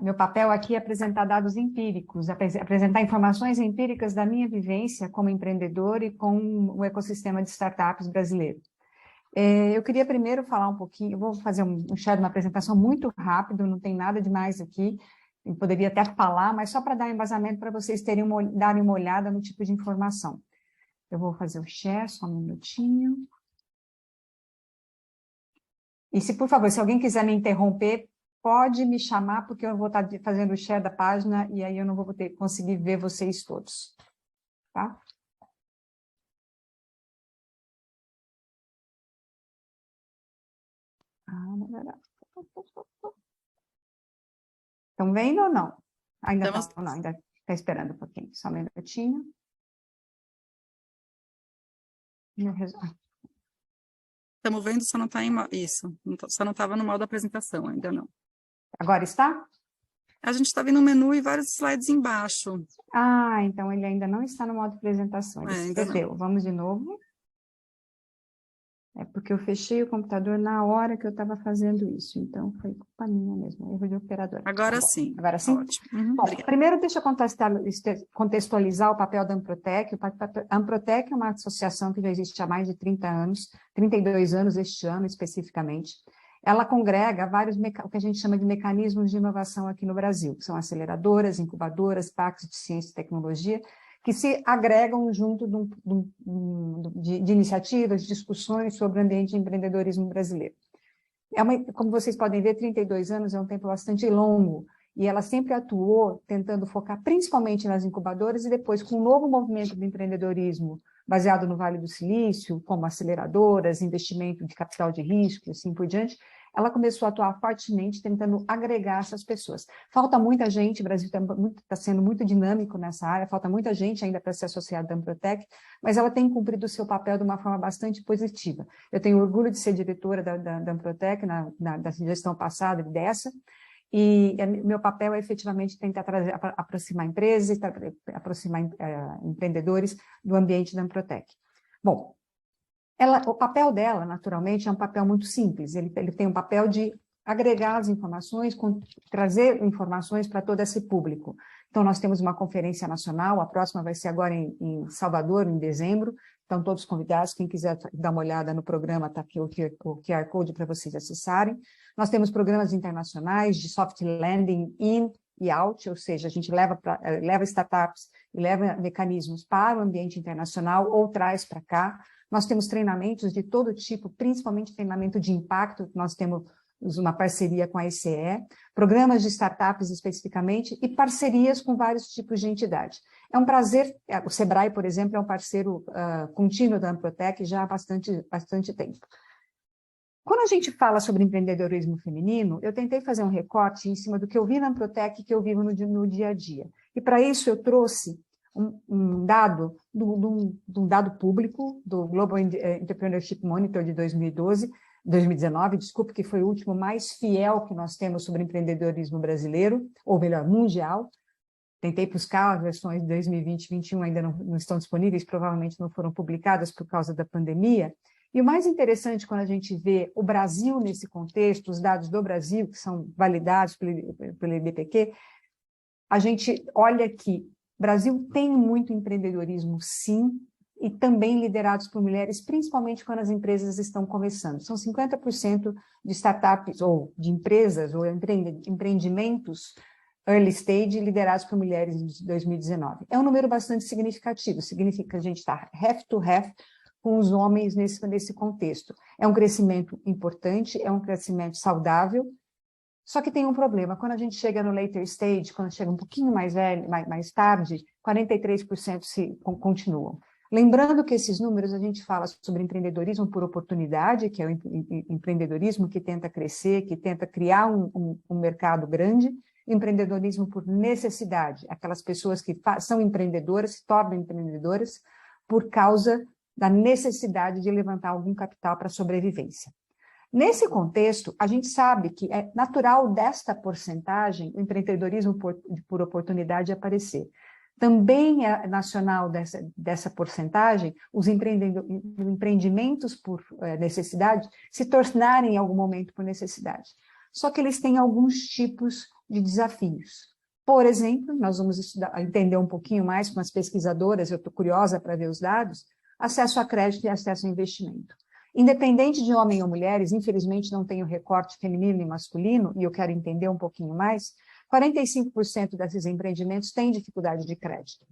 Meu papel aqui é apresentar dados empíricos, apresentar informações empíricas da minha vivência como empreendedor e com o ecossistema de startups brasileiro. Eu queria primeiro falar um pouquinho, eu vou fazer uma apresentação muito rápido, não tem nada demais aqui, eu poderia até falar, mas só para dar embasamento para vocês darem uma olhada no tipo de informação. Eu vou fazer o share, só um minutinho. E por favor, se alguém quiser me interromper, pode me chamar, porque eu vou estar fazendo o share da página e aí eu não vou conseguir ver vocês todos. Tá? Estão vendo ou não? Ainda não, ainda está esperando um pouquinho. Só um minutinho. Estamos vendo, só não está em... Isso, só não estava no modo apresentação, ainda não. Agora está? A gente está vendo um menu e vários slides embaixo. Então ele ainda não está no modo apresentação, ele se perdeu. Vamos de novo. É porque eu fechei o computador na hora que eu estava fazendo isso, então foi culpa minha mesmo, erro de operador. Agora sim. Agora sim? Ótimo. Bom, primeiro deixa eu contextualizar o papel da Amprotec. A Amprotec é uma associação que já existe há mais de 30 anos, 32 anos este ano especificamente. Ela congrega vários, o que a gente chama de mecanismos de inovação aqui no Brasil, que são aceleradoras, incubadoras, parques de ciência e tecnologia, que se agregam junto de iniciativas, discussões sobre o ambiente de empreendedorismo brasileiro. Como vocês podem ver, 32 anos é um tempo bastante longo, e ela sempre atuou tentando focar principalmente nas incubadoras, e depois, com um novo movimento do empreendedorismo baseado no Vale do Silício, como aceleradoras, investimento de capital de risco, e assim por diante, ela começou a atuar fortemente tentando agregar essas pessoas. Falta muita gente, o Brasil está sendo muito dinâmico nessa área, falta muita gente ainda para ser associada à Amprotec, mas ela tem cumprido o seu papel de uma forma bastante positiva. Eu tenho orgulho de ser diretora da Amprotec, da gestão passada e dessa, e meu papel é efetivamente tentar aproximar empresas, aproximar empreendedores do ambiente da Amprotec. Bom, o papel dela, naturalmente, é um papel muito simples. Ele tem um papel de agregar as informações, trazer informações para todo esse público. Então, nós temos uma conferência nacional, a próxima vai ser agora em Salvador, em dezembro. Estão todos convidados, quem quiser dar uma olhada no programa, está aqui o QR Code para vocês acessarem. Nós temos programas internacionais de soft landing in e out, ou seja, a gente leva startups e leva mecanismos para o ambiente internacional ou traz para cá. Nós temos treinamentos de todo tipo, principalmente treinamento de impacto, nós temos uma parceria com a ECE, programas de startups especificamente, e parcerias com vários tipos de entidade. É um prazer, o Sebrae, por exemplo, é um parceiro contínuo da Amprotec já há bastante tempo. Quando a gente fala sobre empreendedorismo feminino, eu tentei fazer um recorte em cima do que eu vi na Amprotec e que eu vivo no dia a dia. E para isso eu trouxe um dado, um dado público do Global Entrepreneurship Monitor de 2019, desculpe, que foi o último mais fiel que nós temos sobre empreendedorismo brasileiro, ou melhor, mundial. Tentei buscar as versões de 2020 e 2021, ainda não estão disponíveis, provavelmente não foram publicadas por causa da pandemia. E o mais interessante, quando a gente vê o Brasil nesse contexto, os dados do Brasil, que são validados pelo IBPQ, a gente olha que o Brasil tem muito empreendedorismo, sim, e também liderados por mulheres, principalmente quando as empresas estão começando. São 50% de startups, ou de empresas, ou empreendimentos early stage liderados por mulheres em 2019. É um número bastante significativo, significa que a gente está half to half com os homens nesse contexto. É um crescimento importante, é um crescimento saudável, só que tem um problema, quando a gente chega no later stage, quando chega um pouquinho mais velho, mais tarde, 43% continuam. Lembrando que esses números, a gente fala sobre empreendedorismo por oportunidade, que é o empreendedorismo que tenta crescer, que tenta criar um mercado grande, empreendedorismo por necessidade, aquelas pessoas que são empreendedoras, se tornam empreendedoras por causa da necessidade de levantar algum capital para a sobrevivência. Nesse contexto, a gente sabe que é natural desta porcentagem o empreendedorismo por oportunidade aparecer. Também é nacional dessa porcentagem os empreendimentos por necessidade se tornarem em algum momento por necessidade. Só que eles têm alguns tipos de desafios. Por exemplo, nós vamos entender um pouquinho mais com as pesquisadoras, eu estou curiosa para ver os dados, acesso a crédito e acesso a investimento. Independente de homem ou mulheres, infelizmente não tem o recorte feminino e masculino, e eu quero entender um pouquinho mais, 45% desses empreendimentos têm dificuldade de crédito.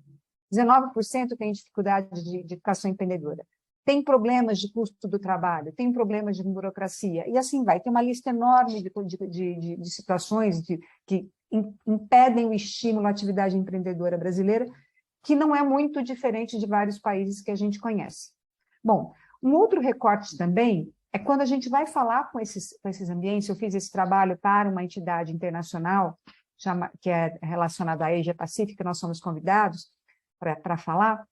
19% têm dificuldade de educação empreendedora. Tem problemas de custo do trabalho, tem problemas de burocracia, e assim vai. Tem uma lista enorme de situações que impedem o estímulo à atividade empreendedora brasileira, que não é muito diferente de vários países que a gente conhece. Bom, um outro recorte também é quando a gente vai falar com esses ambientes. Eu fiz esse trabalho para uma entidade internacional que é relacionada à Asia Pacífica, nós somos convidados para falar.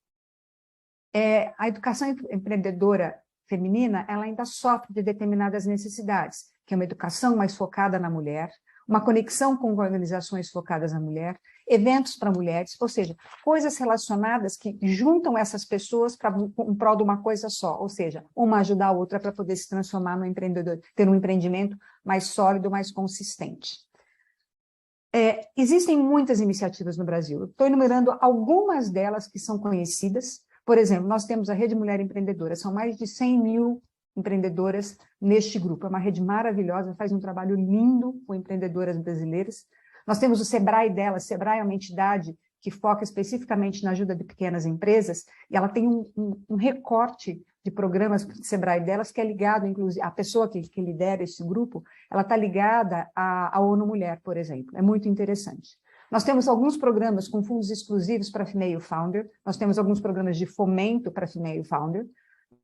A educação empreendedora feminina, ela ainda sofre de determinadas necessidades, que é uma educação mais focada na mulher, uma conexão com organizações focadas na mulher, eventos para mulheres, ou seja, coisas relacionadas que juntam essas pessoas em prol de uma coisa só, ou seja, uma ajudar a outra para poder se transformar no empreendedor, ter um empreendimento mais sólido, mais consistente. Existem muitas iniciativas no Brasil. Estou enumerando algumas delas que são conhecidas. Por exemplo, nós temos a Rede Mulher Empreendedora, são mais de 100 mil empreendedoras neste grupo. É uma rede maravilhosa, faz um trabalho lindo com empreendedoras brasileiras. Nós temos o Sebrae dela. Sebrae é uma entidade que foca especificamente na ajuda de pequenas empresas, e ela tem um recorte de programas do Sebrae delas que é ligado, inclusive, a pessoa que lidera esse grupo, ela está ligada à ONU Mulher, por exemplo. É muito interessante. Nós temos alguns programas com fundos exclusivos para Female Founder, nós temos alguns programas de fomento para Female Founder,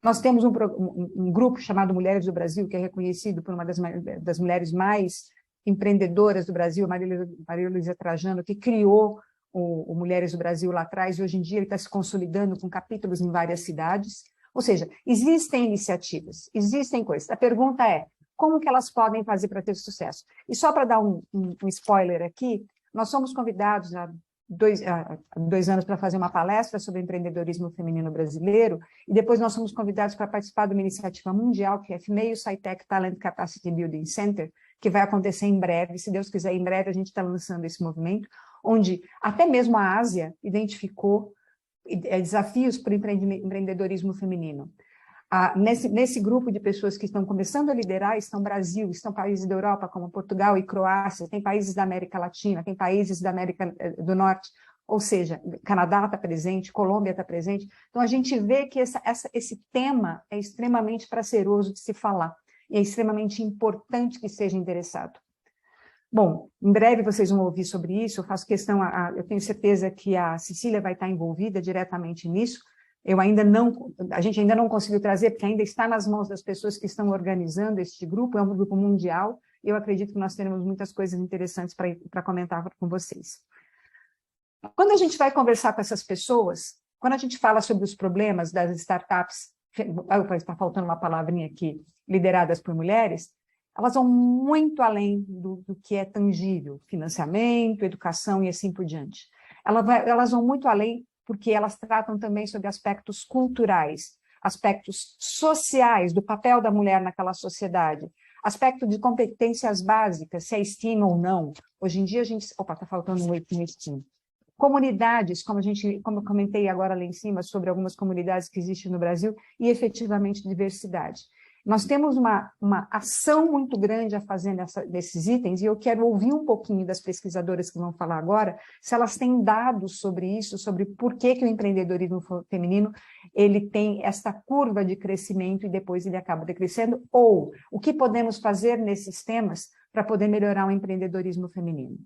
nós temos um grupo chamado Mulheres do Brasil, que é reconhecido por uma das mulheres mais empreendedoras do Brasil, Maria Luísa Trajano, que criou o Mulheres do Brasil lá atrás, e hoje em dia ele está se consolidando com capítulos em várias cidades. Ou seja, existem iniciativas, existem coisas. A pergunta é, como que elas podem fazer para ter sucesso? E só para dar um spoiler aqui, nós somos convidados há 2 anos para fazer uma palestra sobre empreendedorismo feminino brasileiro, e depois nós somos convidados para participar de uma iniciativa mundial, que é Female SciTech Talent Capacity Building Center, que vai acontecer em breve. Se Deus quiser, em breve a gente está lançando esse movimento, onde até mesmo a Ásia identificou desafios para o empreendedorismo feminino. Nesse grupo de pessoas que estão começando a liderar, estão Brasil, estão países da Europa, como Portugal e Croácia, tem países da América Latina, tem países da América do Norte, ou seja, Canadá está presente, Colômbia está presente. Então, a gente vê que esse tema é extremamente prazeroso de se falar, e é extremamente importante que seja interessado. Bom, em breve vocês vão ouvir sobre isso, eu faço questão, eu tenho certeza que a Cecília vai estar envolvida diretamente nisso. A gente ainda não conseguiu trazer, porque ainda está nas mãos das pessoas que estão organizando este grupo, é um grupo mundial, e eu acredito que nós teremos muitas coisas interessantes para comentar com vocês. Quando a gente vai conversar com essas pessoas, quando a gente fala sobre os problemas das startups, está faltando uma palavrinha aqui, lideradas por mulheres, elas vão muito além do que é tangível, financiamento, educação e assim por diante. Elas vão muito além porque elas tratam também sobre aspectos culturais, aspectos sociais, do papel da mulher naquela sociedade, aspecto de competências básicas, se é STEAM ou não. Hoje em dia a gente... Opa, está faltando um STEAM. Comunidades, como eu comentei agora lá em cima, sobre algumas comunidades que existem no Brasil, e efetivamente diversidade. Nós temos uma ação muito grande a fazer nesses itens, e eu quero ouvir um pouquinho das pesquisadoras que vão falar agora, se elas têm dados sobre isso, sobre por que o empreendedorismo feminino ele tem essa curva de crescimento e depois ele acaba decrescendo, ou o que podemos fazer nesses temas para poder melhorar o empreendedorismo feminino.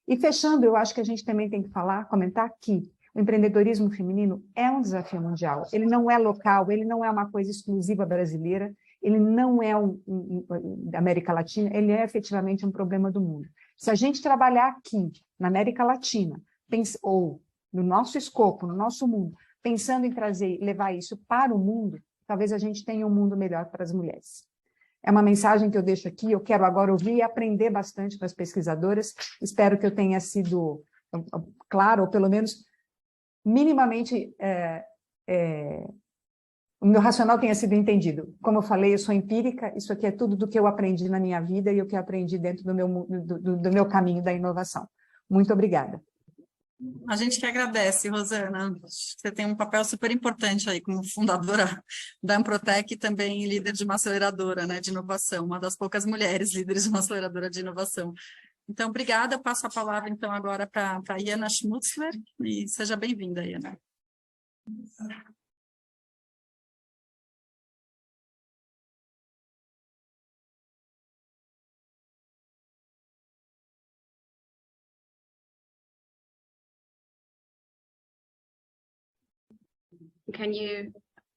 E fechando, eu acho que a gente também tem que comentar que o empreendedorismo feminino é um desafio mundial, ele não é local, ele não é uma coisa exclusiva brasileira, ele não é da América Latina, ele é efetivamente um problema do mundo. Se a gente trabalhar aqui, na América Latina, ou no nosso escopo, no nosso mundo, pensando em levar isso para o mundo, talvez a gente tenha um mundo melhor para as mulheres. É uma mensagem que eu deixo aqui, eu quero agora ouvir e aprender bastante com as pesquisadoras, espero que eu tenha sido claro, ou pelo menos minimamente o meu racional tenha sido entendido. Como eu falei, eu sou empírica, isso aqui é tudo do que eu aprendi na minha vida e o que eu aprendi dentro do meu caminho da inovação. Muito obrigada. A gente que agradece, Rosana. Você tem um papel super importante aí como fundadora da Amprotec e também líder de uma aceleradora, né, de inovação, uma das poucas mulheres líderes de uma aceleradora de inovação. Então, obrigada. Eu passo a palavra, então, agora para a Iana Schmutzler, e seja bem-vinda, Iana.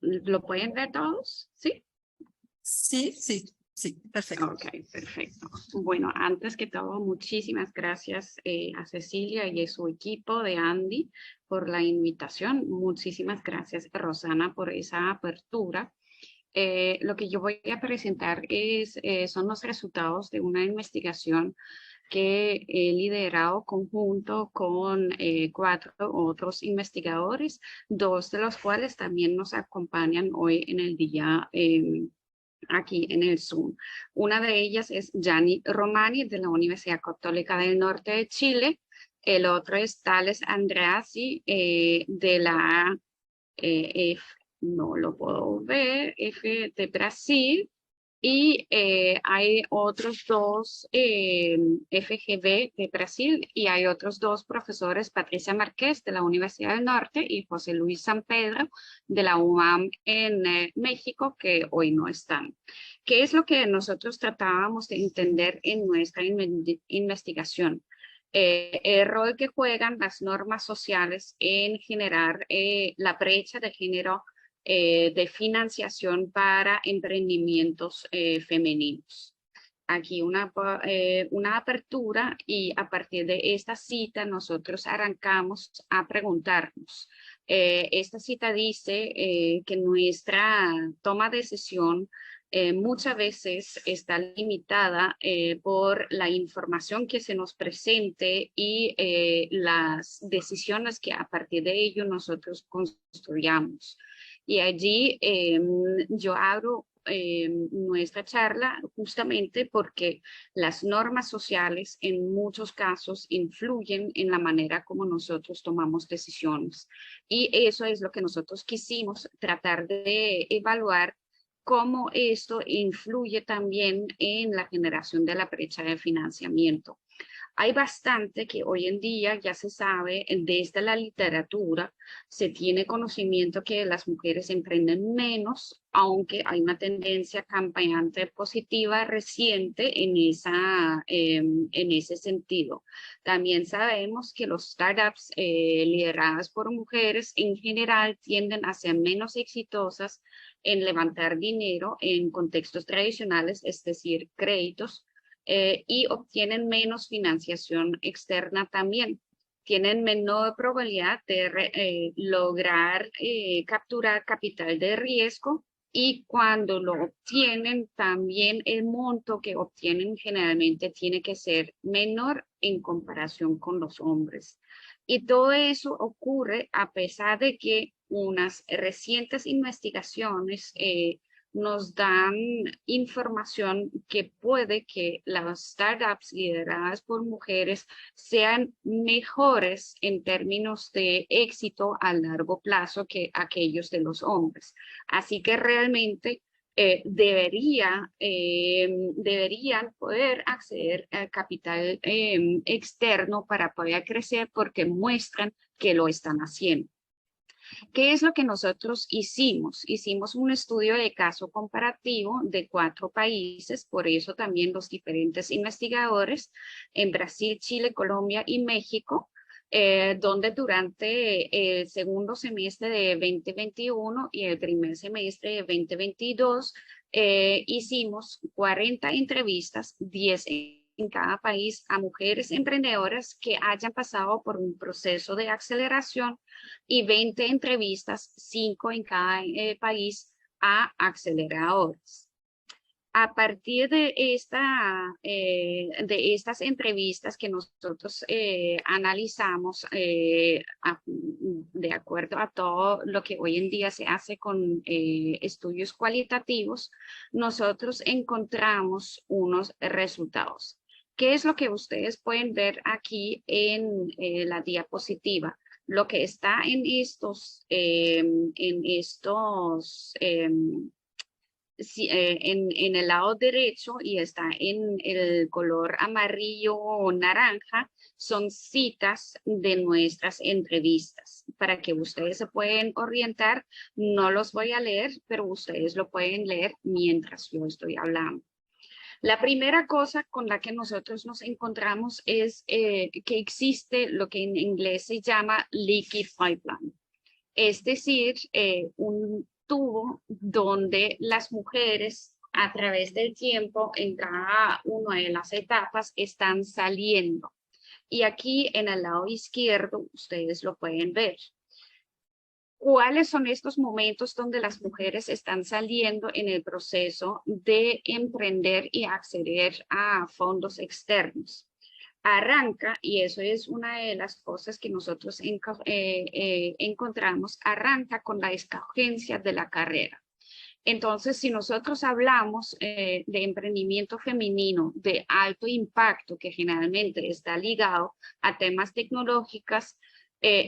¿Lo pueden ver todos? ¿Sí? Sí, sí, sí, perfecto. Ok, perfecto. Bueno, antes que todo, muchísimas gracias a Cecilia y a su equipo de Andy por la invitación. Muchísimas gracias, Rosana, por esa apertura. Lo que yo voy a presentar son los resultados de una investigación que he liderado conjunto con 4 otros investigadores, 2 de los cuales también nos acompañan hoy en el día aquí en el Zoom. Una de ellas es Gianni Romani de la Universidad Católica del Norte de Chile. El otro es Thales Andreassi de la no lo puedo ver, F de Brasil. Y hay otros 2 FGV de Brasil y hay otros 2 profesores, Patricia Márquez de la Universidad del Norte y José Luis San Pedro de la UAM en México, que hoy no están. ¿Qué es lo que nosotros tratábamos de entender en nuestra investigación? El rol que juegan las normas sociales en generar la brecha de género de financiación para emprendimientos femeninos. Aquí una apertura y a partir de esta cita nosotros arrancamos a preguntarnos. Esta cita dice que nuestra toma de decisión muchas veces está limitada por la información que se nos presente y las decisiones que a partir de ello nosotros construyamos. Y allí yo abro nuestra charla justamente porque las normas sociales en muchos casos influyen en la manera como nosotros tomamos decisiones. Y eso es lo que nosotros quisimos tratar de evaluar, cómo esto influye también en la generación de la brecha de financiamiento. Hay bastante que hoy en día ya se sabe desde la literatura, se tiene conocimiento que las mujeres emprenden menos, aunque hay una tendencia cambiante positiva reciente en ese sentido. También sabemos que los startups lideradas por mujeres en general tienden a ser menos exitosas en levantar dinero en contextos tradicionales, es decir, créditos, y obtienen menos financiación externa también. Tienen menor probabilidad de lograr capturar capital de riesgo y cuando lo obtienen también el monto que obtienen generalmente tiene que ser menor en comparación con los hombres. Y todo eso ocurre a pesar de que unas recientes investigaciones nos dan información que puede que las startups lideradas por mujeres sean mejores en términos de éxito a largo plazo que aquellos de los hombres. Así que realmente deberían poder acceder al capital externo para poder crecer porque muestran que lo están haciendo. ¿Qué es lo que nosotros hicimos? Hicimos un estudio de caso comparativo de 4 países, por eso también los diferentes investigadores en Brasil, Chile, Colombia y México, donde durante el segundo semestre de 2021 y el primer semestre de 2022 hicimos 40 entrevistas, 10 en cada país, a mujeres emprendedoras que hayan pasado por un proceso de aceleración y 20 entrevistas, 5 en cada país, a aceleradores. A partir de estas entrevistas que nosotros analizamos de acuerdo a todo lo que hoy en día se hace con estudios cualitativos, nosotros encontramos unos resultados. ¿Qué es lo que ustedes pueden ver aquí en la diapositiva? Lo que está en estos en el lado derecho y está en el color amarillo o naranja, son citas de nuestras entrevistas. Para que ustedes se pueden orientar, no los voy a leer, pero ustedes lo pueden leer mientras yo estoy hablando. La primera cosa con la que nosotros nos encontramos es que existe lo que en inglés se llama leaky pipeline. Es decir, un tubo donde las mujeres a través del tiempo en cada una de las etapas están saliendo. Y aquí en el lado izquierdo ustedes lo pueden ver. ¿Cuáles son estos momentos donde las mujeres están saliendo en el proceso de emprender y acceder a fondos externos? Arranca, y eso es una de las cosas que nosotros encontramos, arranca con la escogencia de la carrera. Entonces, si nosotros hablamos de emprendimiento femenino de alto impacto, que generalmente está ligado a temas tecnológicos,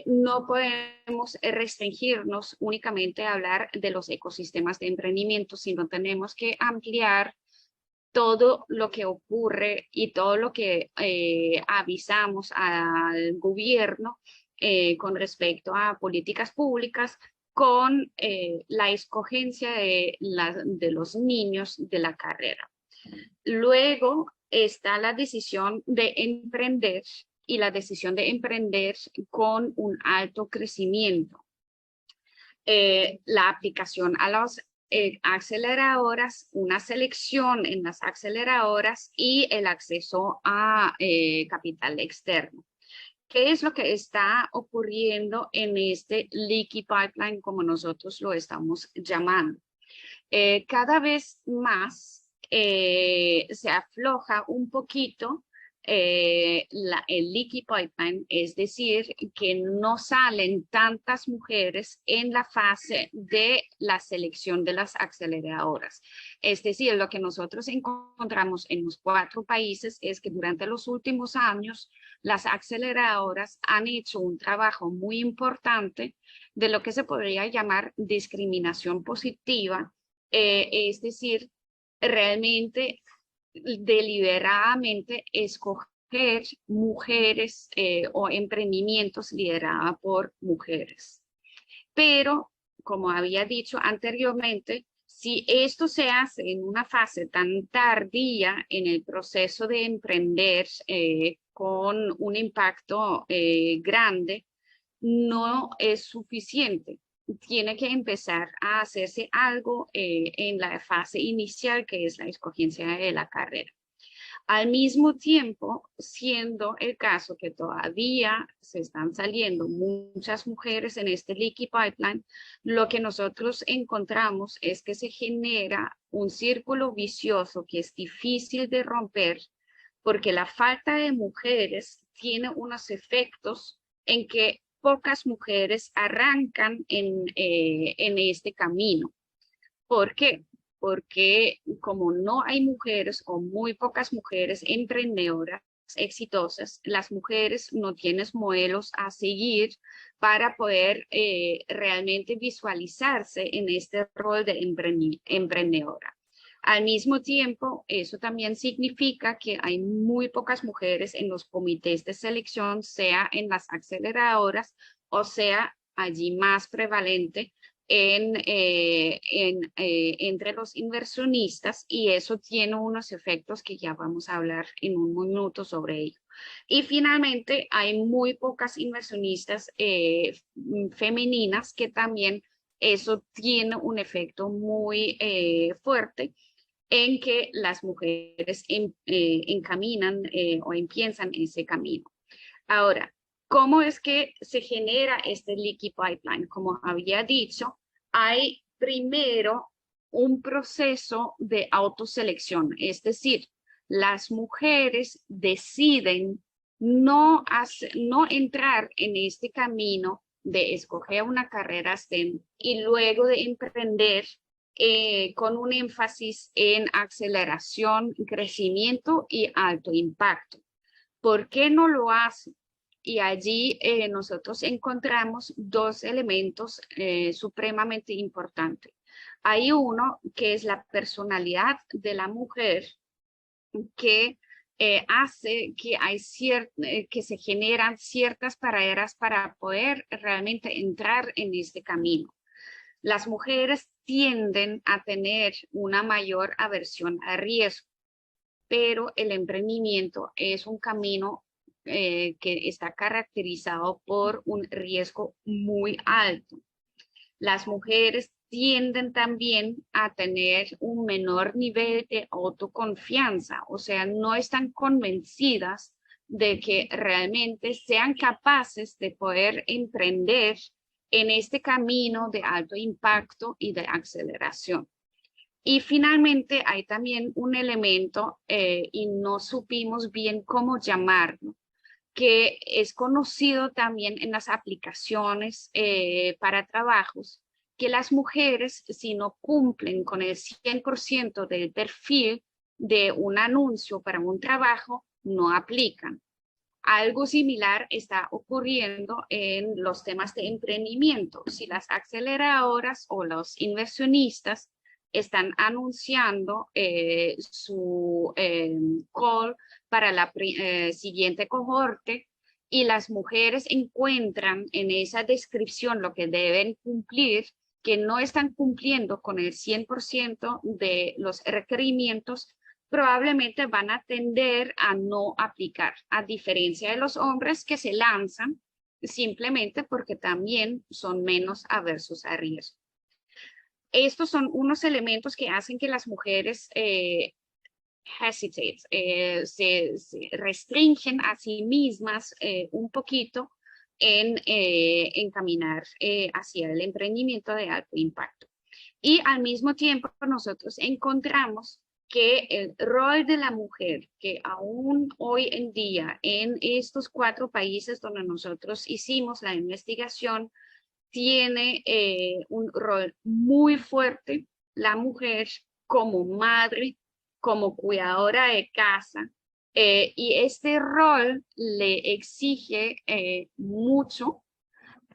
no podemos restringirnos únicamente a hablar de los ecosistemas de emprendimiento, sino tenemos que ampliar todo lo que ocurre y todo lo que avisamos al gobierno con respecto a políticas públicas con la escogencia de los niños de la carrera. Luego está la decisión de emprender y la decisión de emprender con un alto crecimiento. La aplicación a los aceleradoras, una selección en las aceleradoras y el acceso a capital externo. ¿Qué es lo que está ocurriendo en este leaky pipeline, como nosotros lo estamos llamando? Cada vez más se afloja un poquito el leaky pipeline, es decir, que no salen tantas mujeres en la fase de la selección de las aceleradoras. Es decir, lo que nosotros encontramos en los 4 países es que durante los últimos años las aceleradoras han hecho un trabajo muy importante de lo que se podría llamar discriminación positiva, es decir, realmente deliberadamente escoger mujeres o emprendimientos liderados por mujeres. Pero, como había dicho anteriormente, si esto se hace en una fase tan tardía en el proceso de emprender con un impacto grande, no es suficiente. Tiene que empezar a hacerse algo en la fase inicial, que es la escogencia de la carrera. Al mismo tiempo, siendo el caso que todavía se están saliendo muchas mujeres en este leaky pipeline, lo que nosotros encontramos es que se genera un círculo vicioso que es difícil de romper, porque la falta de mujeres tiene unos efectos en que pocas mujeres arrancan en este camino. ¿Por qué? Porque como no hay mujeres o muy pocas mujeres emprendedoras exitosas, las mujeres no tienen modelos a seguir para poder realmente visualizarse en este rol de emprendedora. Al mismo tiempo, eso también significa que hay muy pocas mujeres en los comités de selección, sea en las aceleradoras o sea allí más prevalente entre los inversionistas, y eso tiene unos efectos que ya vamos a hablar en un minuto sobre ello. Y finalmente hay muy pocas inversionistas femeninas, que también eso tiene un efecto muy fuerte en que las mujeres encaminan o empiezan ese camino. Ahora, ¿cómo es que se genera este leaky pipeline? Como había dicho, hay primero un proceso de autoselección, es decir, las mujeres deciden no entrar en este camino de escoger una carrera STEM y luego de emprender con un énfasis en aceleración, crecimiento y alto impacto. ¿Por qué no lo hacen? Y allí nosotros encontramos dos elementos supremamente importantes. Hay uno que es la personalidad de la mujer que hace que, que se generan ciertas barreras para poder realmente entrar en este camino. Las mujeres tienden a tener una mayor aversión al riesgo, pero el emprendimiento es un camino que está caracterizado por un riesgo muy alto. Las mujeres tienden también a tener un menor nivel de autoconfianza, o sea, no están convencidas de que realmente sean capaces de poder emprender en este camino de alto impacto y de aceleración. Y finalmente hay también un elemento, y no supimos bien cómo llamarlo, que es conocido también en las aplicaciones para trabajos, que las mujeres, si no cumplen con el 100% del perfil de un anuncio para un trabajo, no aplican. Algo similar está ocurriendo en los temas de emprendimiento. Si las aceleradoras o los inversionistas están anunciando su call para la siguiente cohorte y las mujeres encuentran en esa descripción lo que deben cumplir, que no están cumpliendo con el 100% de los requerimientos, probablemente van a tender a no aplicar, a diferencia de los hombres que se lanzan simplemente porque también son menos aversos a riesgo. Estos son unos elementos que hacen que las mujeres se restringen a sí mismas un poquito en caminar hacia el emprendimiento de alto impacto. Y al mismo tiempo nosotros encontramos que el rol de la mujer, que aún hoy en día en estos 4 países donde nosotros hicimos la investigación, tiene un rol muy fuerte, la mujer como madre, como cuidadora de casa, y este rol le exige mucho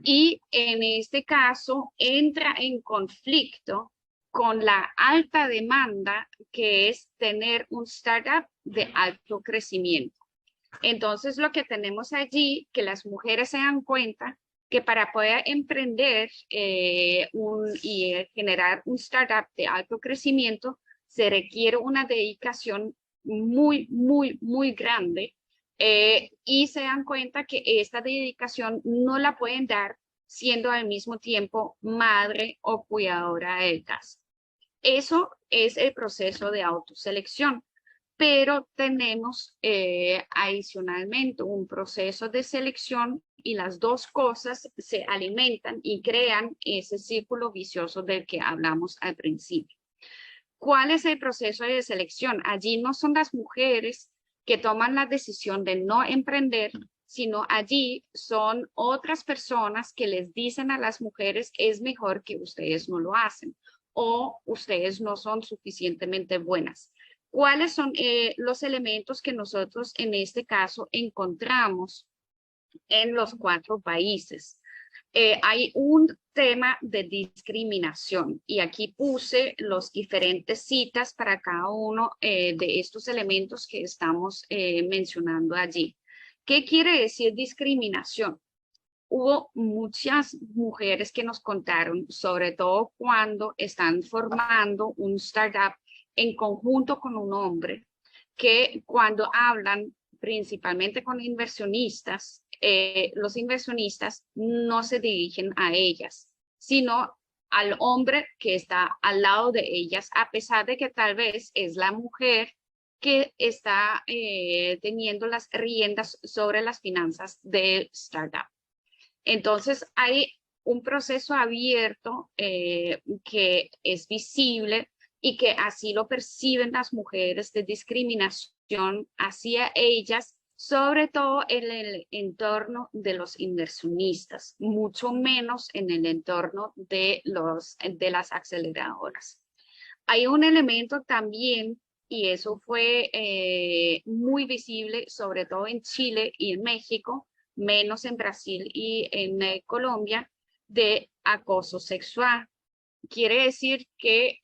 y en este caso entra en conflicto con la alta demanda que es tener un startup de alto crecimiento. Entonces lo que tenemos allí, que las mujeres se dan cuenta que para poder emprender y generar un startup de alto crecimiento se requiere una dedicación muy, muy, muy grande y se dan cuenta que esta dedicación no la pueden dar siendo al mismo tiempo madre o cuidadora de casa. Eso es el proceso de autoselección. Pero tenemos adicionalmente un proceso de selección y las dos cosas se alimentan y crean ese círculo vicioso del que hablamos al principio. ¿Cuál es el proceso de selección? Allí no son las mujeres que toman la decisión de no emprender, sino allí son otras personas que les dicen a las mujeres es mejor que ustedes no lo hacen o ustedes no son suficientemente buenas. ¿Cuáles son los elementos que nosotros en este caso encontramos en los 4 países? Hay un tema de discriminación y aquí puse los diferentes citas para cada uno de estos elementos que estamos mencionando allí. ¿Qué quiere decir discriminación? Hubo muchas mujeres que nos contaron, sobre todo cuando están formando un startup en conjunto con un hombre, que cuando hablan principalmente con inversionistas, los inversionistas no se dirigen a ellas, sino al hombre que está al lado de ellas, a pesar de que tal vez es la mujer que está teniendo las riendas sobre las finanzas del startup. Entonces hay un proceso abierto que es visible y que así lo perciben las mujeres, de discriminación hacia ellas, sobre todo en el entorno de los inversionistas, mucho menos en el entorno de las aceleradoras. Hay un elemento también, y eso fue muy visible, sobre todo en Chile y en México, menos en Brasil y en Colombia, de acoso sexual. Quiere decir que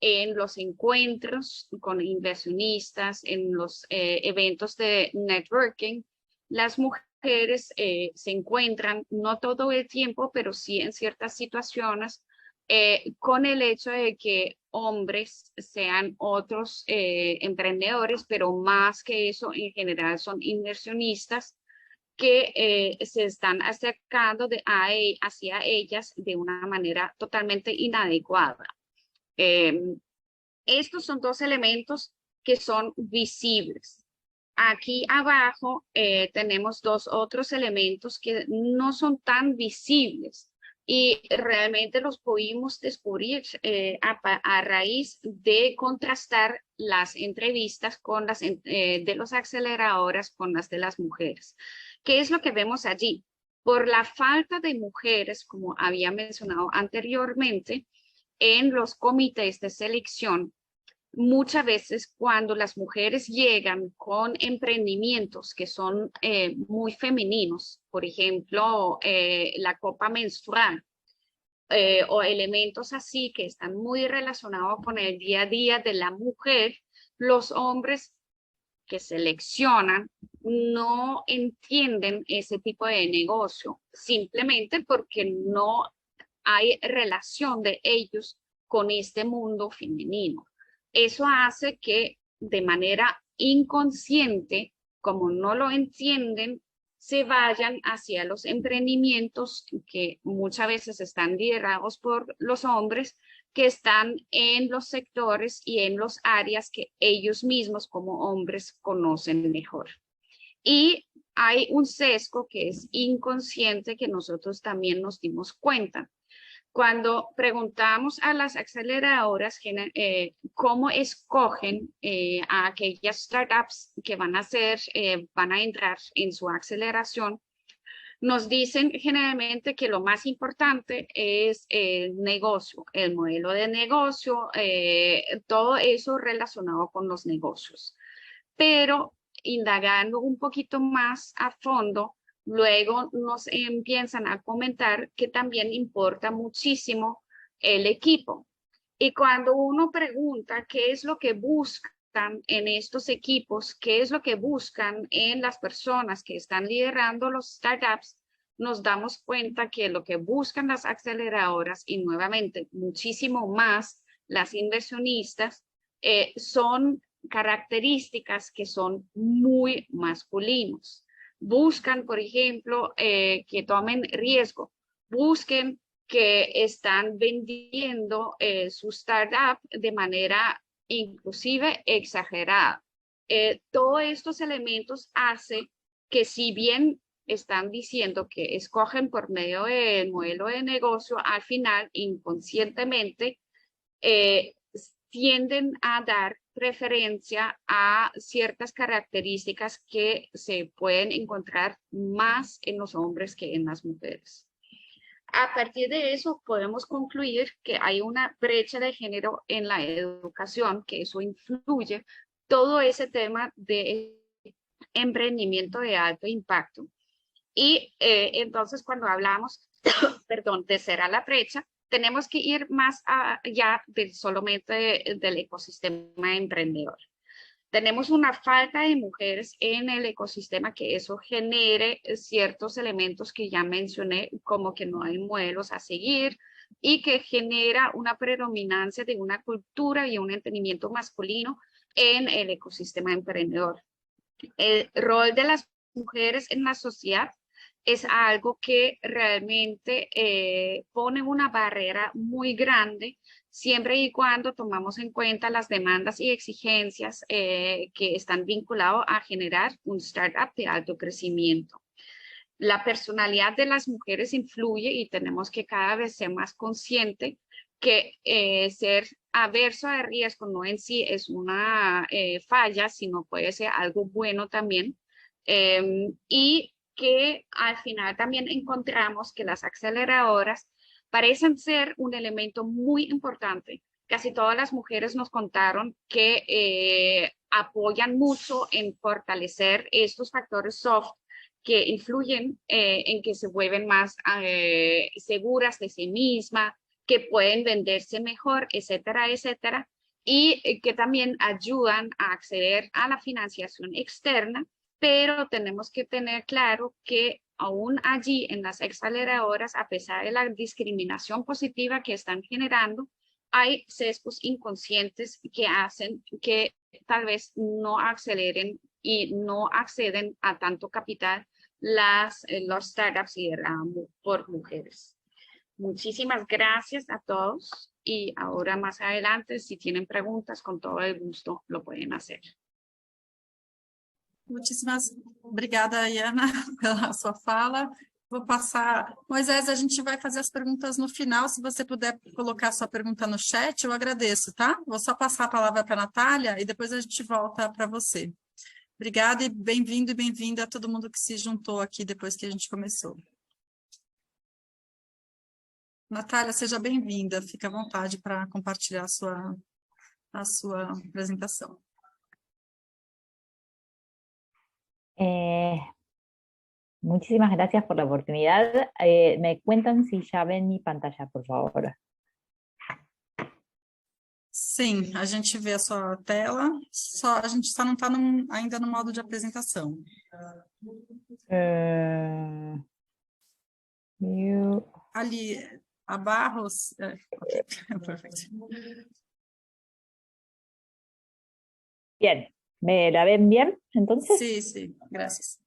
en los encuentros con inversionistas, en los eventos de networking, las mujeres se encuentran, no todo el tiempo, pero sí en ciertas situaciones, con el hecho de que hombres sean otros emprendedores, pero más que eso, en general son inversionistas que se están acercando hacia ellas de una manera totalmente inadecuada. Estos son dos elementos que son visibles. Aquí abajo tenemos dos otros elementos que no son tan visibles y realmente los pudimos descubrir a raíz de contrastar las entrevistas con de las aceleradoras con las de las mujeres. ¿Qué es lo que vemos allí? Por la falta de mujeres, como había mencionado anteriormente, en los comités de selección, muchas veces cuando las mujeres llegan con emprendimientos que son muy femeninos, por ejemplo, la copa menstrual, o elementos así que están muy relacionados con el día a día de la mujer, los hombres que seleccionan no entienden ese tipo de negocio, simplemente porque no hay relación de ellos con este mundo femenino. Eso hace que de manera inconsciente, como no lo entienden, se vayan hacia los emprendimientos que muchas veces están liderados por los hombres, que están en los sectores y en las áreas que ellos mismos como hombres conocen mejor. Y hay un sesgo que es inconsciente que nosotros también nos dimos cuenta. Cuando preguntamos a las aceleradoras cómo escogen a aquellas startups que van a entrar en su aceleración, nos dicen generalmente que lo más importante es el negocio, el modelo de negocio, todo eso relacionado con los negocios. Pero indagando un poquito más a fondo, luego nos empiezan a comentar que también importa muchísimo el equipo. Y cuando uno pregunta qué es lo que buscan en estos equipos, qué es lo que buscan en las personas que están liderando los startups, nos damos cuenta que lo que buscan las aceleradoras y nuevamente muchísimo más las inversionistas son características que son muy masculinos. Buscan, por ejemplo, que tomen riesgo, busquen que están vendiendo su startup de manera inclusive exagerada. Todos estos elementos hacen que si bien están diciendo que escogen por medio del modelo de negocio, al final inconscientemente tienden a dar preferencia a ciertas características que se pueden encontrar más en los hombres que en las mujeres. A partir de eso podemos concluir que hay una brecha de género en la educación, que eso influye todo ese tema de emprendimiento de alto impacto. Y entonces cuando hablamos, perdón, de cerrar la brecha, tenemos que ir más allá solamente del ecosistema emprendedor. Tenemos una falta de mujeres en el ecosistema que eso genere ciertos elementos que ya mencioné, como que no hay modelos a seguir y que genera una predominancia de una cultura y un entendimiento masculino en el ecosistema emprendedor. El rol de las mujeres en la sociedad es algo que realmente pone una barrera muy grande siempre y cuando tomamos en cuenta las demandas y exigencias que están vinculadas a generar un startup de alto crecimiento. la personalidad de las mujeres influye y tenemos que cada vez ser más consciente que ser averso al riesgo no en sí es una falla, sino puede ser algo bueno también. Y que al final también encontramos que las aceleradoras parecen ser un elemento muy importante. Casi todas las mujeres nos contaron que apoyan mucho en fortalecer estos factores soft que influyen en que se vuelven más seguras de sí mismas, que pueden venderse mejor, etcétera, etcétera, y que también ayudan a acceder a la financiación externa, pero tenemos que tener claro que aún allí en las aceleradoras, a pesar de la discriminación positiva que están generando, hay sesgos inconscientes que hacen que tal vez no aceleren y no acceden a tanto capital los startups liderados por mujeres. Muchísimas gracias a todos y ahora más adelante, si tienen preguntas, con todo el gusto lo pueden hacer. Muitíssimas obrigada, Iana, pela sua fala. Vou passar... Moisés, a gente vai fazer as perguntas no final. Se você puder colocar sua pergunta no chat, eu agradeço, tá? Vou só passar a palavra para a Natália e depois a gente volta para você. Obrigada e bem-vindo e bem-vinda a todo mundo que se juntou aqui depois que a gente começou. Natália, seja bem-vinda. Fique à vontade para compartilhar a sua apresentação. Muchísimas gracias por la oportunidad. Me cuentan si ya ven mi pantalla, por favor. Sim, a gente vê a sua tela, a gente só não está ainda no modo de apresentação. Ali, a Barros... Perfecto. Bien, ¿me la ven bien entonces? Sí, sí, gracias.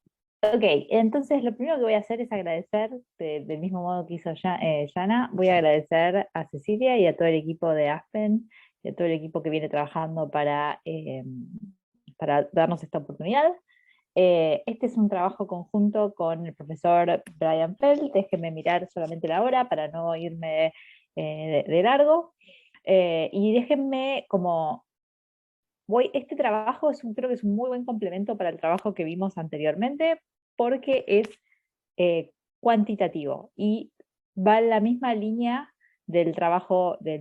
Ok, entonces lo primero que voy a hacer es agradecer, del mismo modo que hizo Yana, voy a agradecer a Cecilia y a todo el equipo de Aspen, y a todo el equipo que viene trabajando para darnos esta oportunidad. Este es un trabajo conjunto con el profesor Brian Feld. Déjenme mirar solamente la hora para no irme de largo. Y déjenme este trabajo creo que es un muy buen complemento para el trabajo que vimos anteriormente, porque es cuantitativo y va en la misma línea del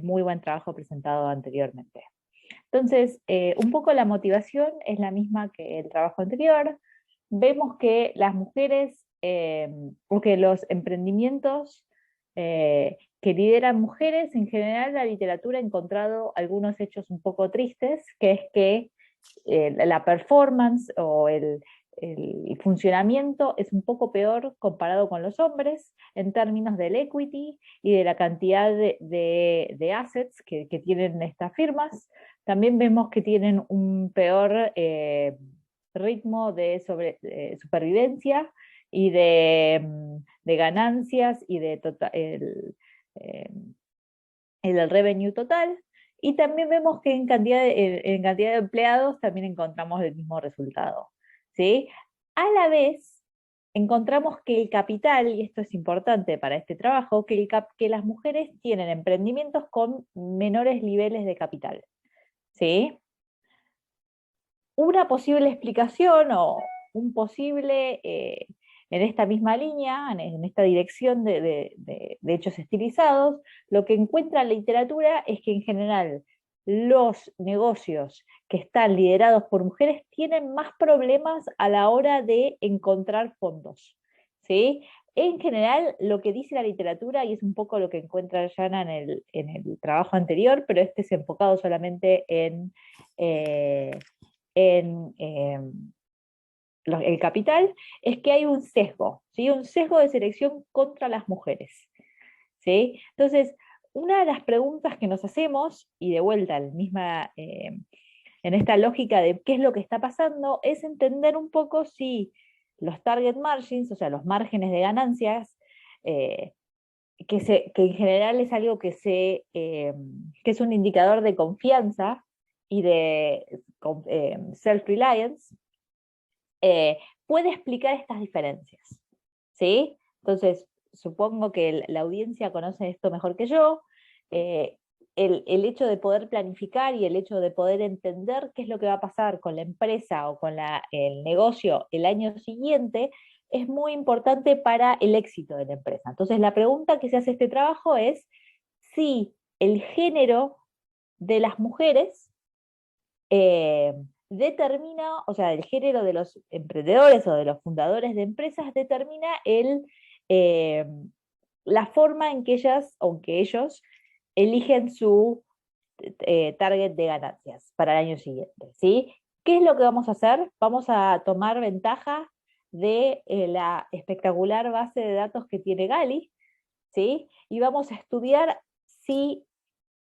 muy buen trabajo presentado anteriormente. Entonces, un poco la motivación es la misma que el trabajo anterior. Vemos que las mujeres, o que los emprendimientos que lideran mujeres, en general la literatura ha encontrado algunos hechos un poco tristes, que es que la performance o el funcionamiento es un poco peor comparado con los hombres en términos del equity y de la cantidad de assets que tienen estas firmas. También vemos que tienen un peor ritmo de supervivencia y de ganancias y de el revenue total. Y también vemos que en cantidad de empleados también encontramos el mismo resultado, ¿sí? A la vez, encontramos que el capital, y esto es importante para este trabajo, que las mujeres tienen emprendimientos con menores niveles de capital, ¿sí? Una posible explicación o un posible, en esta misma línea, en esta dirección de hechos estilizados, lo que encuentra la literatura es que en general los negocios que están liderados por mujeres tienen más problemas a la hora de encontrar fondos, ¿sí? En general, lo que dice la literatura, y es un poco lo que encuentra Yana en el trabajo anterior, pero este es enfocado solamente en el capital, es que hay un sesgo, ¿sí? Un sesgo de selección contra las mujeres, ¿sí? Entonces, una de las preguntas que nos hacemos, y de vuelta en esta lógica de qué es lo que está pasando, es entender un poco si los target margins, o sea, los márgenes de ganancias, que en general es algo que es un indicador de confianza y de self-reliance, puede explicar estas diferencias, ¿sí? Entonces, supongo que la audiencia conoce esto mejor que yo. El hecho de poder planificar y el hecho de poder entender qué es lo que va a pasar con la empresa o con el negocio el año siguiente es muy importante para el éxito de la empresa. Entonces, la pregunta que se hace este trabajo es si el género de las mujeres determina, o sea, el género de los emprendedores o de los fundadores de empresas determina eh, la forma en que ellas o que ellos eligen su target de ganancias para el año siguiente, ¿sí? ¿Qué es lo que vamos a hacer? Vamos a tomar ventaja de la espectacular base de datos que tiene Gali, ¿sí? Y vamos a estudiar si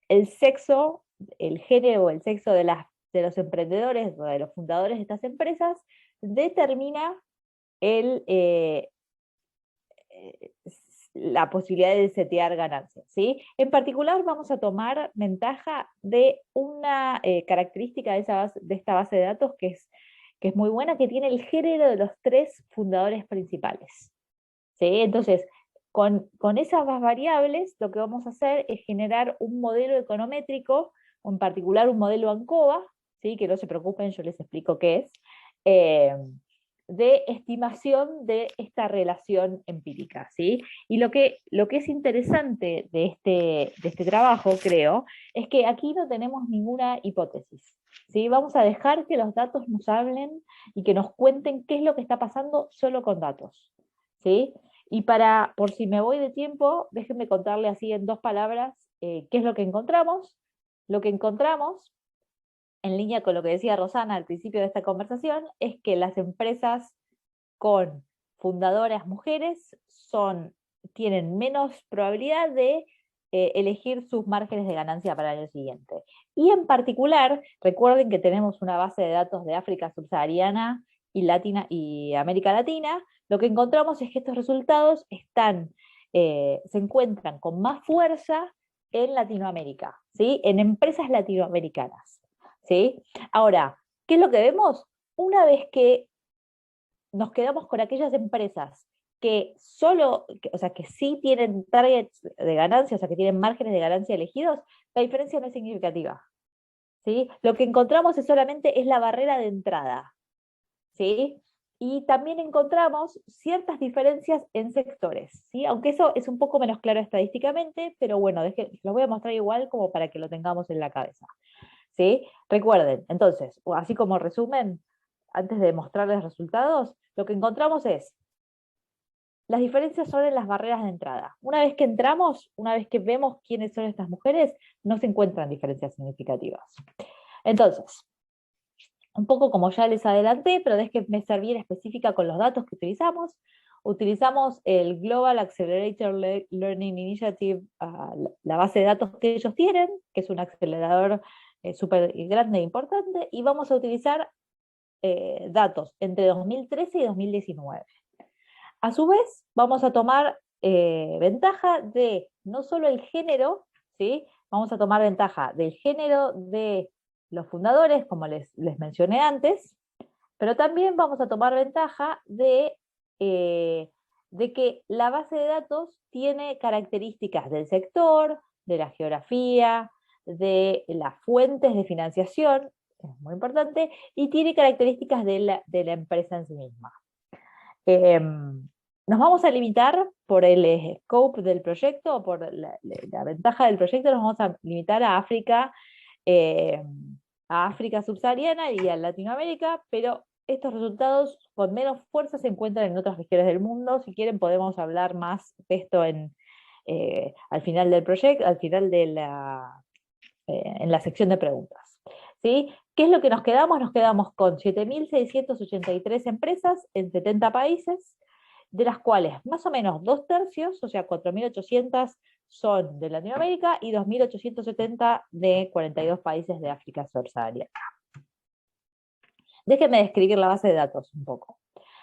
el sexo, el género o el sexo de los emprendedores o de los fundadores de estas empresas determina la posibilidad de setear ganancias, ¿sí? En particular vamos a tomar ventaja de una característica de esta base de datos que es muy buena, que tiene el género de los 3 fundadores principales, ¿sí? Entonces, con esas variables, lo que vamos a hacer es generar un modelo econométrico, o en particular un modelo ANCOVA, ¿sí? Que no se preocupen, yo les explico qué es, de estimación de esta relación empírica, ¿sí? Y lo que es interesante de este trabajo, creo, es que aquí no tenemos ninguna hipótesis, ¿sí? Vamos a dejar que los datos nos hablen y que nos cuenten qué es lo que está pasando solo con datos, ¿sí? Y por si me voy de tiempo, déjenme contarle así en 2 palabras qué es lo que encontramos. Lo que encontramos, en línea con lo que decía Rosana al principio de esta conversación, es que las empresas con fundadoras mujeres tienen menos probabilidad de elegir sus márgenes de ganancia para el año siguiente. Y en particular, recuerden que tenemos una base de datos de África subsahariana y América Latina. Lo que encontramos es que estos resultados se encuentran con más fuerza en Latinoamérica, ¿sí? En empresas latinoamericanas, ¿sí? Ahora, ¿qué es lo que vemos? Una vez que nos quedamos con aquellas empresas que que sí tienen targets de ganancia, o sea, que tienen márgenes de ganancia elegidos, la diferencia no es significativa, ¿sí? Lo que encontramos solamente es la barrera de entrada, ¿sí? Y también encontramos ciertas diferencias en sectores, ¿sí? Aunque eso es un poco menos claro estadísticamente, pero bueno, lo voy a mostrar igual como para que lo tengamos en la cabeza, ¿sí? Recuerden, entonces, así como resumen, antes de mostrarles resultados, lo que encontramos es las diferencias son en las barreras de entrada. Una vez que entramos, una vez que vemos quiénes son estas mujeres, no se encuentran diferencias significativas. Entonces, un poco como ya les adelanté, pero déjenme ser bien específica con los datos que utilizamos. Utilizamos el Global Accelerator Learning Initiative, la base de datos que ellos tienen, que es un acelerador súper grande e importante, y vamos a utilizar datos entre 2013 y 2019. A su vez, vamos a tomar ventaja de no solo el género, ¿sí? Vamos a tomar ventaja del género de los fundadores, como les mencioné antes, pero también vamos a tomar ventaja de que la base de datos tiene características del sector, de la geografía, de las fuentes de financiación, es muy importante, y tiene características de la empresa en sí misma. Nos vamos a limitar por el scope del proyecto, o por la ventaja del proyecto, nos vamos a limitar a África subsahariana y a Latinoamérica, pero estos resultados con menos fuerza se encuentran en otras regiones del mundo. Si quieren podemos hablar más de esto al final del proyecto, al final de en la sección de preguntas, ¿sí? ¿Qué es lo que nos quedamos? Nos quedamos con 7.683 empresas en 70 países, de las cuales más o menos 2/3, o sea, 4.800 son de Latinoamérica y 2.870 de 42 países de África subsahariana. Déjenme describir la base de datos un poco.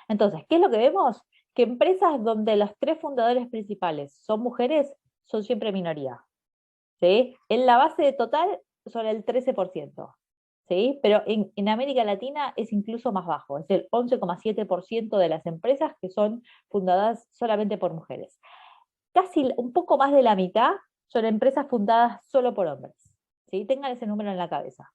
Entonces, ¿qué es lo que vemos? Que empresas donde los 3 fundadores principales son mujeres son siempre minoría, ¿sí? En la base total son el 13%. ¿sí? Pero en América Latina es incluso más bajo, es el 11,7% de las empresas que son fundadas solamente por mujeres. Casi un poco más de la mitad son empresas fundadas solo por hombres, ¿sí? Tengan ese número en la cabeza.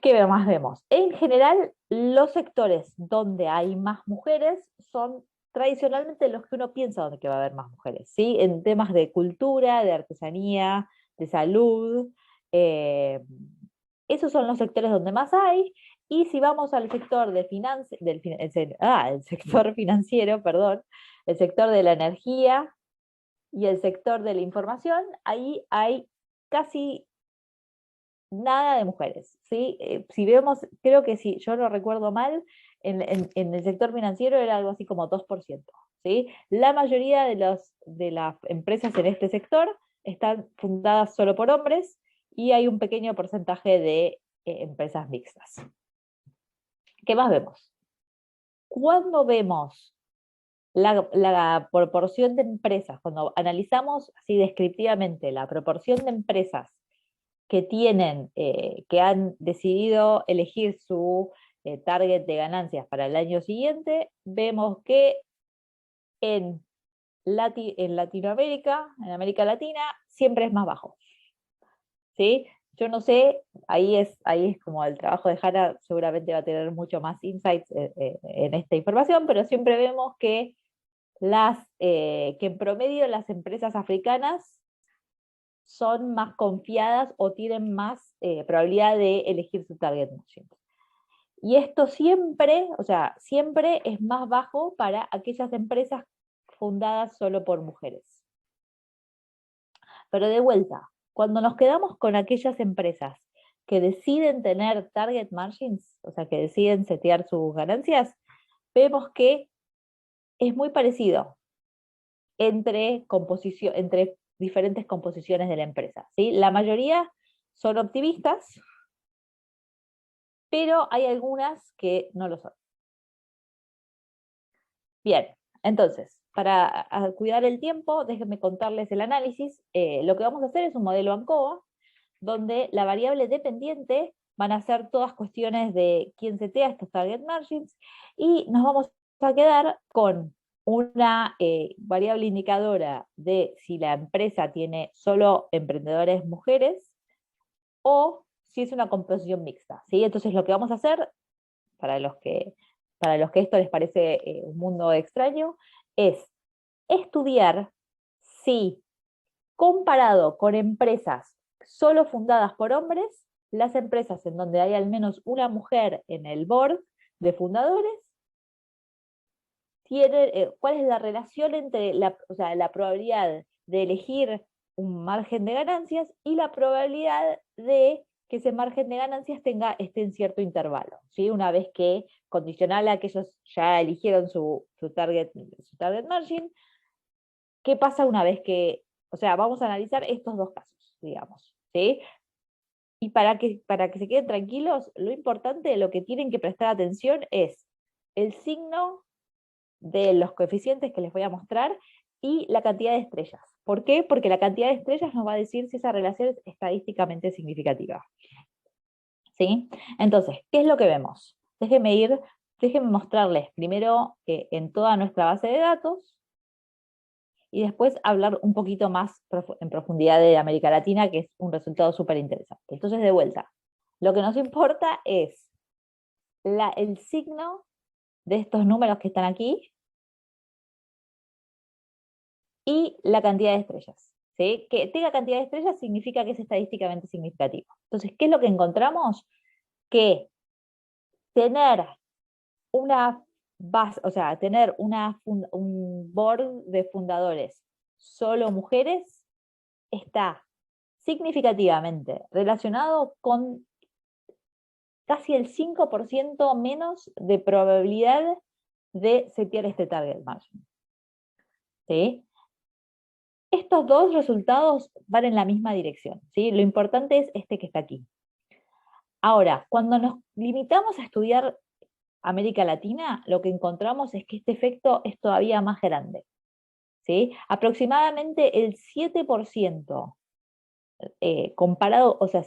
¿Qué más vemos? En general, los sectores donde hay más mujeres son tradicionalmente los que uno piensa donde que va a haber más mujeres, ¿sí? En temas de cultura, de artesanía, de salud, esos son los sectores donde más hay, y si vamos al sector de el sector financiero, perdón, el sector de la energía y el sector de la información, ahí hay casi nada de mujeres, ¿sí? Si vemos, creo que si yo no recuerdo mal, en el sector financiero era algo así como 2%, ¿sí? La mayoría de las empresas en este sector están fundadas solo por hombres y hay un pequeño porcentaje de empresas mixtas. ¿Qué más vemos? Cuando vemos la proporción de empresas, cuando analizamos así descriptivamente la proporción de empresas que tienen, que han decidido elegir su target de ganancias para el año siguiente, vemos que en Latinoamérica, en América Latina, siempre es más bajo, ¿sí? Yo no sé, ahí es como el trabajo de Jara, seguramente va a tener mucho más insights en esta información, pero siempre vemos que que en promedio las empresas africanas son más confiadas o tienen más probabilidad de elegir su target margin. Y esto siempre, o sea, siempre es más bajo para aquellas empresas fundadas solo por mujeres. Pero de vuelta, cuando nos quedamos con aquellas empresas que deciden tener target margins, o sea, que deciden setear sus ganancias, vemos que es muy parecido entre diferentes composiciones de la empresa, ¿sí? La mayoría son optimistas, pero hay algunas que no lo son. Bien, entonces, para cuidar el tiempo, déjenme contarles el análisis. Lo que vamos a hacer es un modelo ANCOA, donde la variable dependiente van a ser todas cuestiones de quién setea estos target margins, y nos vamos a quedar con una variable indicadora de si la empresa tiene solo emprendedores mujeres o si es una composición mixta, ¿sí? Entonces lo que vamos a hacer, para los que esto les parece un mundo extraño, es estudiar si, comparado con empresas solo fundadas por hombres, las empresas en donde hay al menos una mujer en el board de fundadores, cuál es la relación entre la probabilidad de elegir un margen de ganancias y la probabilidad de que ese margen de ganancias esté en cierto intervalo, ¿sí? Una vez que, condicional a que ellos ya eligieron su target margin, ¿qué pasa una vez que, o sea, vamos a analizar estos dos casos, digamos, ¿sí? Y para que se queden tranquilos, lo importante, lo que tienen que prestar atención es el signo de los coeficientes que les voy a mostrar y la cantidad de estrellas. ¿Por qué? Porque la cantidad de estrellas nos va a decir si esa relación es estadísticamente significativa. ¿Sí? Entonces, ¿qué es lo que vemos? Déjenme mostrarles primero en toda nuestra base de datos, y después hablar un poquito más en profundidad de América Latina, que es un resultado súper interesante. Entonces, de vuelta, lo que nos importa es el signo de estos números que están aquí y la cantidad de estrellas, ¿sí? Que tenga cantidad de estrellas significa que es estadísticamente significativo. Entonces, ¿qué es lo que encontramos? Que tener una base, o sea, tener un board de fundadores solo mujeres está significativamente relacionado con casi el 5% menos de probabilidad de setear este target margin, ¿sí? Estos dos resultados van en la misma dirección, ¿sí? Lo importante es este que está aquí. Ahora, cuando nos limitamos a estudiar América Latina, lo que encontramos es que este efecto es todavía más grande, ¿sí? Aproximadamente el 7% comparado, o sea,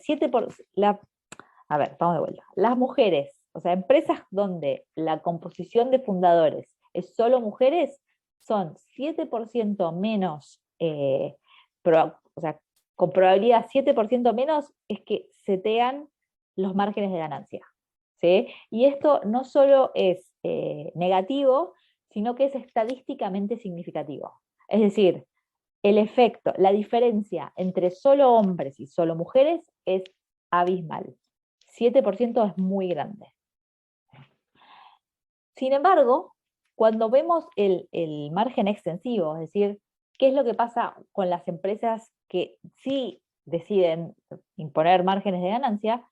a ver, vamos de vuelta. Las mujeres, o sea, empresas donde la composición de fundadores es solo mujeres, son 7% menos, o sea, con probabilidad 7% menos es que setean los márgenes de ganancia, ¿sí? Y esto no solo es negativo, sino que es estadísticamente significativo. Es decir, el efecto, la diferencia entre solo hombres y solo mujeres es abismal. 7% es muy grande. Sin embargo, cuando vemos el margen extensivo, es decir, qué es lo que pasa con las empresas que sí deciden imponer márgenes de ganancia,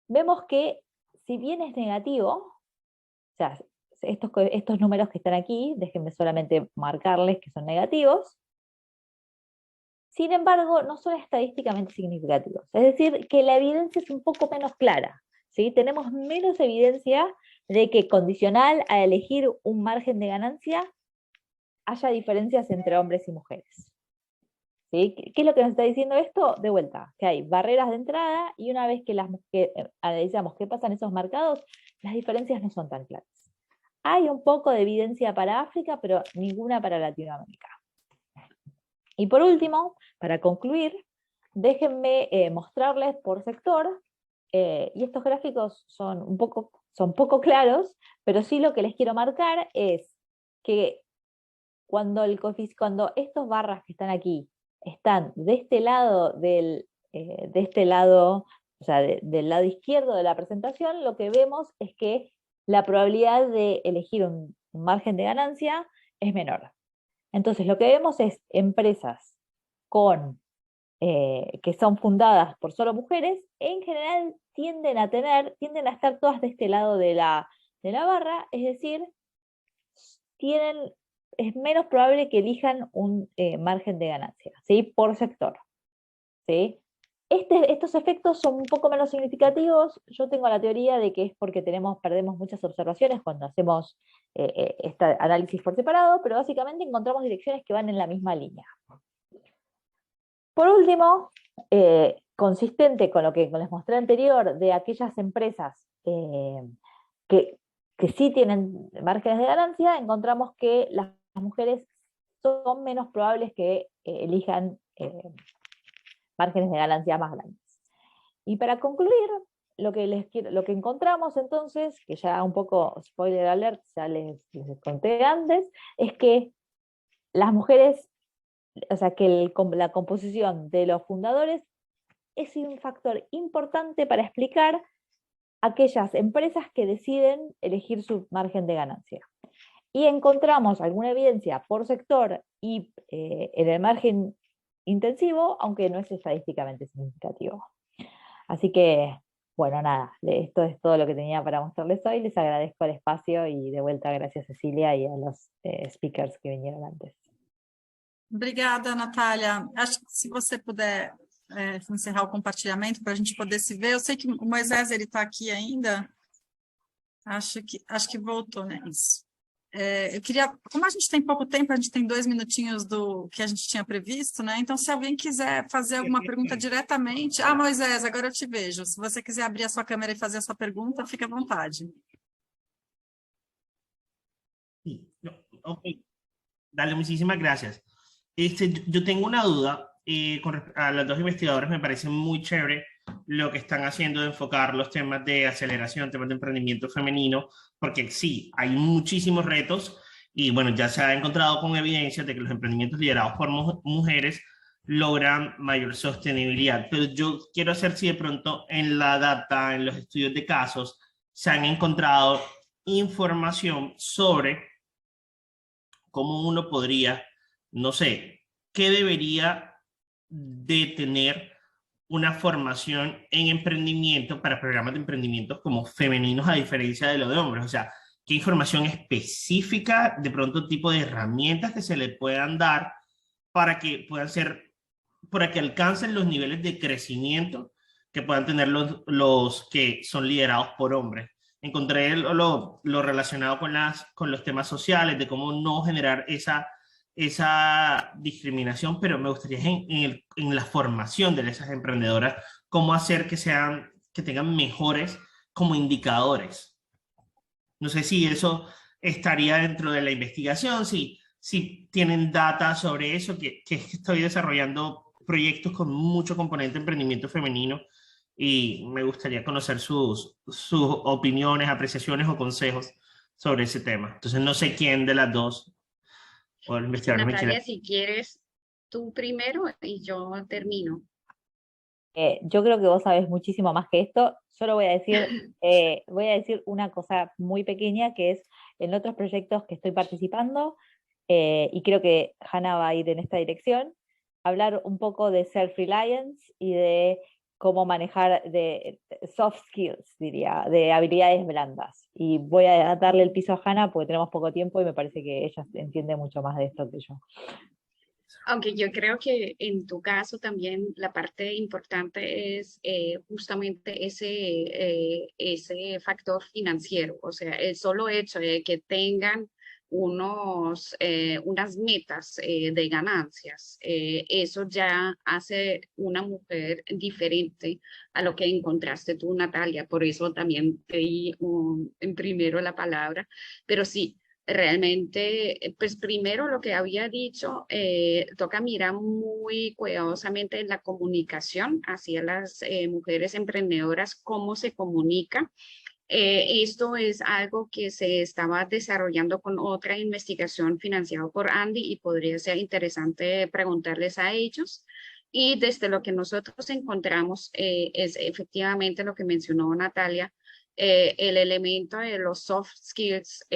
vemos que si bien es negativo, o sea, estos números que están aquí, déjenme solamente marcarles que son negativos, sin embargo, no son estadísticamente significativos. Es decir, que la evidencia es un poco menos clara, ¿sí? Tenemos menos evidencia de que condicional a elegir un margen de ganancia haya diferencias entre hombres y mujeres. ¿Sí? ¿Qué es lo que nos está diciendo esto? De vuelta, que hay barreras de entrada y una vez que analizamos qué pasa en esos mercados, las diferencias no son tan claras. Hay un poco de evidencia para África, pero ninguna para Latinoamérica. Y por último, para concluir, déjenme mostrarles por sector, y estos gráficos son poco claros, pero sí lo que les quiero marcar es que cuando estos barras que están aquí están de este lado del lado izquierdo de la presentación, lo que vemos es que la probabilidad de elegir un margen de ganancia es menor. Entonces lo que vemos es empresas que son fundadas por solo mujeres, en general tienden a estar todas de este lado de la barra, es decir, es menos probable que elijan un margen de ganancia, ¿sí? Por sector, ¿sí? Estos efectos son un poco menos significativos. Yo tengo la teoría de que es porque perdemos muchas observaciones cuando hacemos este análisis por separado, pero básicamente encontramos direcciones que van en la misma línea. Por último, consistente con lo que les mostré anterior de aquellas empresas que sí tienen márgenes de ganancia, encontramos que las mujeres son menos probables que elijan márgenes de ganancia más grandes. Y para concluir, lo que encontramos entonces, que ya un poco spoiler alert, ya les conté antes, es que las mujeres, o sea, que la composición de los fundadores es un factor importante para explicar aquellas empresas que deciden elegir su margen de ganancia. Y encontramos alguna evidencia por sector y en el margen intensivo, aunque no es estadísticamente significativo. Así que, bueno, nada, esto es todo lo que tenía para mostrarles hoy. Les agradezco el espacio y de vuelta gracias a Cecilia y a los speakers que vinieron antes. Obrigada, Natália. Acho que se você puder encerrar o compartilhamento para a gente poder se ver. Eu sei que o Moisés está aqui ainda. Acho que voltou, né? Isso. Eu queria, como a gente tem pouco tempo, a gente tem 2 minutinhos do que a gente tinha previsto, né? Então, se alguém quiser fazer alguma pergunta diretamente... Ah, Moisés, agora eu te vejo. Se você quiser abrir a sua câmera e fazer a sua pergunta, fique à vontade. Sí, no, ok. Dale, muchísimas gracias. Yo tengo una duda a las dos investigadoras. Me parece muy chévere lo que están haciendo de enfocar los temas de aceleración, temas de emprendimiento femenino, porque sí, hay muchísimos retos y bueno, ya se ha encontrado con evidencia de que los emprendimientos liderados por mujeres logran mayor sostenibilidad. Pero yo quiero saber si de pronto en la data, en los estudios de casos, se han encontrado información sobre cómo uno podría, no sé, qué debería de tener una formación en emprendimiento para programas de emprendimiento como femeninos a diferencia de lo de hombres. O sea, qué información específica, de pronto tipo de herramientas que se le puedan dar para que puedan ser, para que alcancen los niveles de crecimiento que puedan tener los que son liderados por hombres. Encontré lo relacionado con los temas sociales, de cómo no generar esa esa discriminación, pero me gustaría en la formación de esas emprendedoras, cómo hacer que tengan mejores como indicadores. No sé si eso estaría dentro de la investigación, si tienen data sobre eso, que estoy desarrollando proyectos con mucho componente de emprendimiento femenino y me gustaría conocer sus opiniones, apreciaciones o consejos sobre ese tema. Entonces no sé quién de las dos o el investigador me Natalia, quiere. si quieres, tú primero y yo termino. Yo creo que vos sabés muchísimo más que esto. Solo voy a decir una cosa muy pequeña, que es en otros proyectos que estoy participando, y creo que Hannah va a ir en esta dirección, hablar un poco de self-reliance y de cómo manejar de soft skills, diría, de habilidades blandas. Y voy a darle el piso a Hannah porque tenemos poco tiempo y me parece que ella entiende mucho más de esto que yo. Aunque yo creo que en tu caso también la parte importante es justamente ese factor financiero, o sea, el solo hecho de que tengan unas metas de ganancias, eso ya hace una mujer diferente a lo que encontraste tú, Natalia. Por eso también te di en primero la palabra, pero sí. Realmente, pues primero lo que había dicho, toca mirar muy cuidadosamente en la comunicación hacia las mujeres emprendedoras, cómo se comunica. Esto es algo que se estaba desarrollando con otra investigación financiada por Andy y podría ser interesante preguntarles a ellos. Y desde lo que nosotros encontramos es efectivamente lo que mencionó Natalia, el elemento de los soft skills,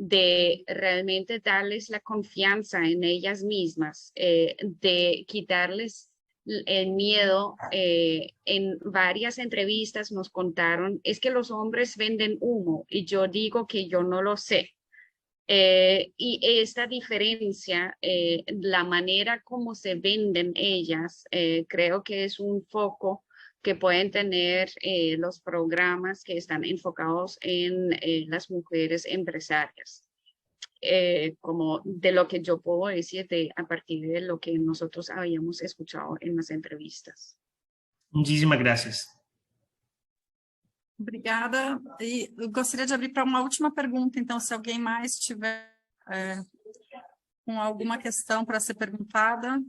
de realmente darles la confianza en ellas mismas, de quitarles el miedo. En varias entrevistas nos contaron, es que los hombres venden humo y yo digo que yo no lo sé. Y esta diferencia, la manera como se venden ellas, creo que es un foco que pueden tener los programas que están enfocados en las mujeres empresarias. Como de lo que yo puedo decir a partir de lo que nosotros habíamos escuchado en las entrevistas. Muchísimas gracias. Obrigada. E eu gostaria de abrir para uma última pergunta, então, se alguém mais tiver com alguma questão para ser perguntada.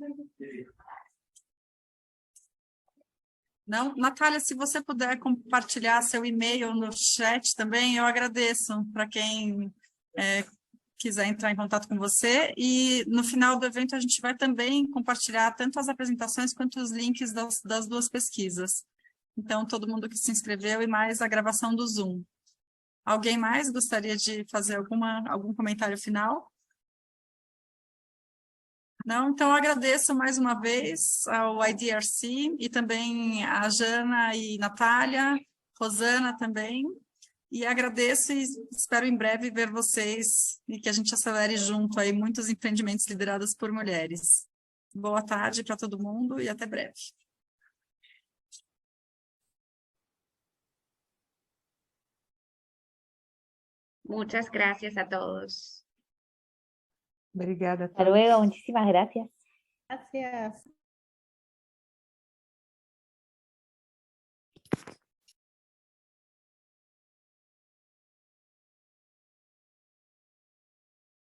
Não? Natália, se você puder compartilhar seu e-mail no chat também, eu agradeço para quem quiser entrar em contato com você. E no final do evento a gente vai também compartilhar tanto as apresentações quanto os links das duas pesquisas. Então, todo mundo que se inscreveu e mais a gravação do Zoom. Alguém mais gostaria de fazer algum comentário final? Não? Então, eu agradeço mais uma vez ao IDRC e também a Jana e Natália, Rosana também. E agradeço e espero em breve ver vocês e que a gente acelere junto aí muitos empreendimentos liderados por mulheres. Boa tarde para todo mundo e até breve. Muchas gracias a todos. Obrigada a Hasta todos. luego, muchísimas gracias. Gracias.